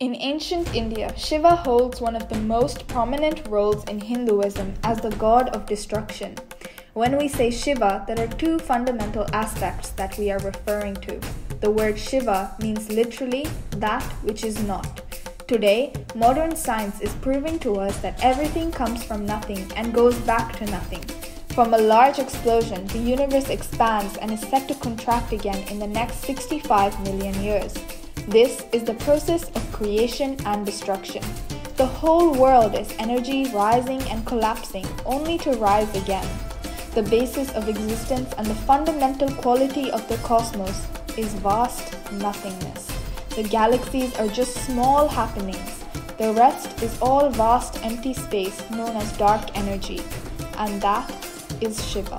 In ancient India, Shiva holds one of the most prominent roles in Hinduism as the god of destruction. When we say Shiva, there are two fundamental aspects that we are referring to. The word Shiva means literally that which is not. Today, modern science is proving to us that everything comes from nothing and goes back to nothing. From a large explosion, the universe expands and is set to contract again in the next 65 million years. This is the process of creation and destruction. The whole world is energy rising and collapsing, only to rise again. The basis of existence and the fundamental quality of the cosmos is vast nothingness. The galaxies are just small happenings. The rest is all vast empty space known as dark energy. And that is Shiva.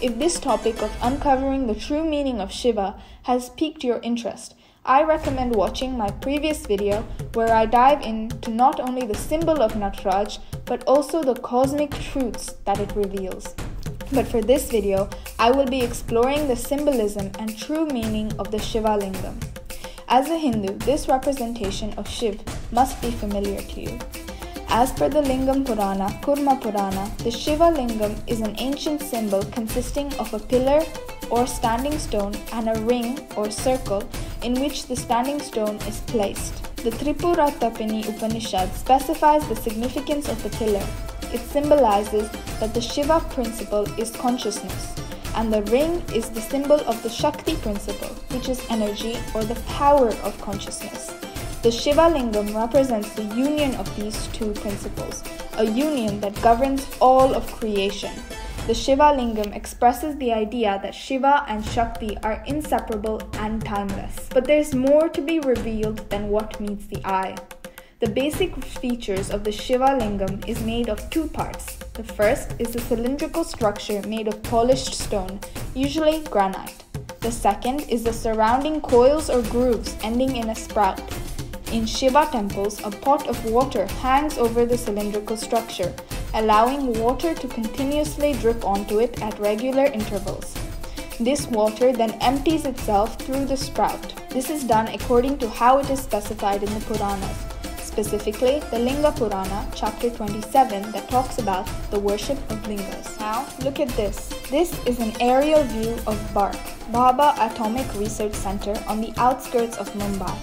If this topic of uncovering the true meaning of Shiva has piqued your interest, I recommend watching my previous video where I dive into not only the symbol of Nataraj but also the cosmic truths that it reveals. But for this video, I will be exploring the symbolism and true meaning of the Shiva Lingam. As a Hindu, this representation of Shiv must be familiar to you. As per the Lingam Purana, Kurma Purana, the Shiva Lingam is an ancient symbol consisting of a pillar or standing stone and a ring or circle in which the standing stone is placed. The Tripura Tapini Upanishad specifies the significance of the pillar. It symbolizes that the Shiva principle is consciousness, and the ring is the symbol of the Shakti principle, which is energy or the power of consciousness. The Shiva Lingam represents the union of these two principles, a union that governs all of creation. The Shiva Lingam expresses the idea that Shiva and Shakti are inseparable and timeless. But there's more to be revealed than what meets the eye. The basic features of the Shiva Lingam is made of two parts. The first is a cylindrical structure made of polished stone, usually granite. The second is the surrounding coils or grooves ending in a sprout. In Shiva temples, a pot of water hangs over the cylindrical structure, allowing water to continuously drip onto it at regular intervals. This water then empties itself through the sprout. This is done according to how it is specified in the Puranas, specifically the Linga Purana, chapter 27, that talks about the worship of Lingas. Now, look at this. This is an aerial view of BARC, Bhabha Atomic Research Center, on the outskirts of Mumbai.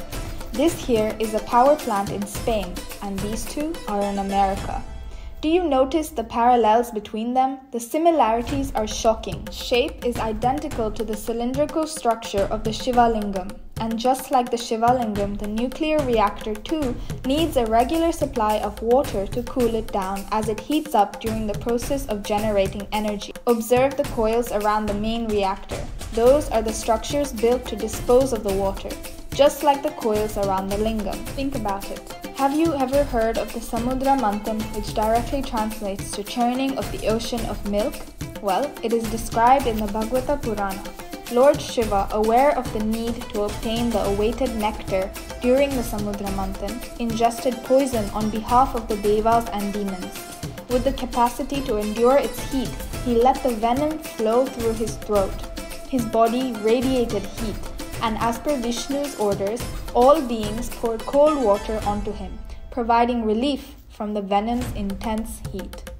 This here is a power plant in Spain, and these two are in America. Do you notice the parallels between them? The similarities are shocking. Shape is identical to the cylindrical structure of the Shiva Lingam. And just like the Shiva Lingam, the nuclear reactor too needs a regular supply of water to cool it down as it heats up during the process of generating energy. Observe the coils around the main reactor. Those are the structures built to dispose of the water, just like the coils around the lingam. Think about it. Have you ever heard of the Samudra Manthan, which directly translates to churning of the ocean of milk? Well, it is described in the Bhagavata Purana. Lord Shiva, aware of the need to obtain the awaited nectar during the Samudra Manthan, ingested poison on behalf of the Devas and demons. With the capacity to endure its heat, he let the venom flow through his throat. His body radiated heat, and as per Vishnu's orders, all beings poured cold water onto him, providing relief from the venom's intense heat.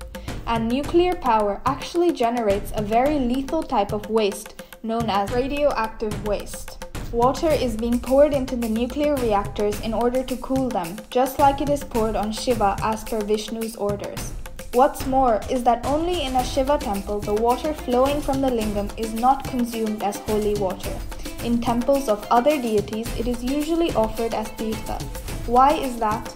And nuclear power actually generates a very lethal type of waste known as radioactive waste. Water is being poured into the nuclear reactors in order to cool them, just like it is poured on Shiva as per Vishnu's orders. What's more is that only in a Shiva temple the water flowing from the lingam is not consumed as holy water. In temples of other deities, it is usually offered as tirtha. Why is that?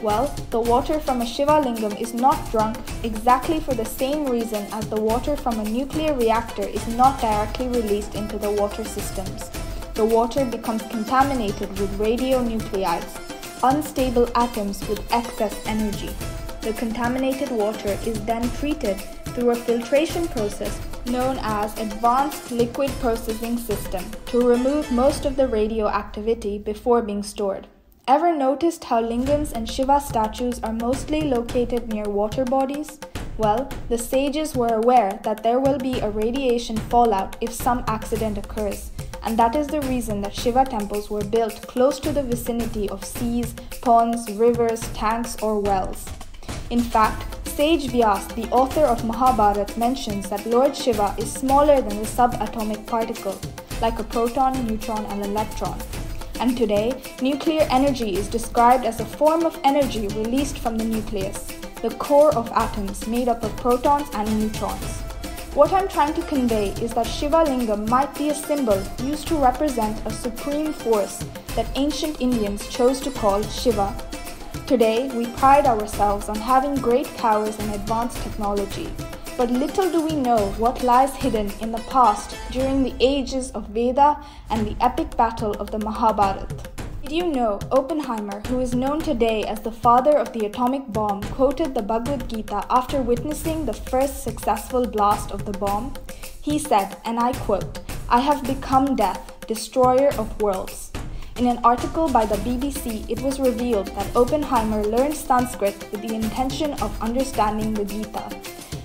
Well, the water from a Shiva Lingam is not drunk exactly for the same reason as the water from a nuclear reactor is not directly released into the water systems. The water becomes contaminated with radionuclides, unstable atoms with excess energy. The contaminated water is then treated through a filtration process known as Advanced Liquid Processing System to remove most of the radioactivity before being stored. Ever noticed how lingams and Shiva statues are mostly located near water bodies? Well, the sages were aware that there will be a radiation fallout if some accident occurs, and that is the reason that Shiva temples were built close to the vicinity of seas, ponds, rivers, tanks, or wells. In fact, Sage Vyasa, the author of Mahabharata, mentions that Lord Shiva is smaller than the subatomic particle, like a proton, neutron, and electron. And today, nuclear energy is described as a form of energy released from the nucleus, the core of atoms made up of protons and neutrons. What I'm trying to convey is that Shiva Lingam might be a symbol used to represent a supreme force that ancient Indians chose to call Shiva. Today, we pride ourselves on having great powers and advanced technology, but little do we know what lies hidden in the past during the ages of Veda and the epic battle of the Mahabharata. Did you know Oppenheimer, who is known today as the father of the atomic bomb, quoted the Bhagavad Gita after witnessing the first successful blast of the bomb? He said, and I quote, "I have become death, destroyer of worlds." In an article by the BBC, it was revealed that Oppenheimer learned Sanskrit with the intention of understanding the Gita.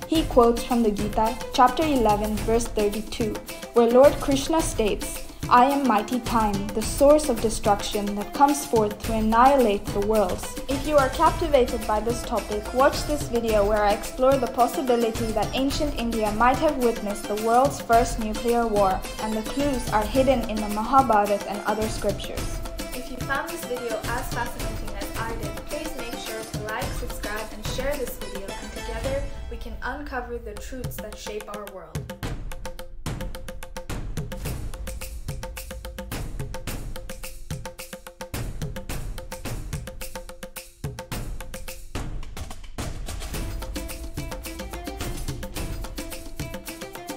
He quotes from the Gita, chapter 11, verse 32, where Lord Krishna states, "I am mighty time, the source of destruction that comes forth to annihilate the worlds." If you are captivated by this topic, watch this video where I explore the possibility that ancient India might have witnessed the world's first nuclear war, and the clues are hidden in the Mahabharata and other scriptures. If you found this video as fascinating as I did, please make sure to like, subscribe, and share this video, and together we can uncover the truths that shape our world.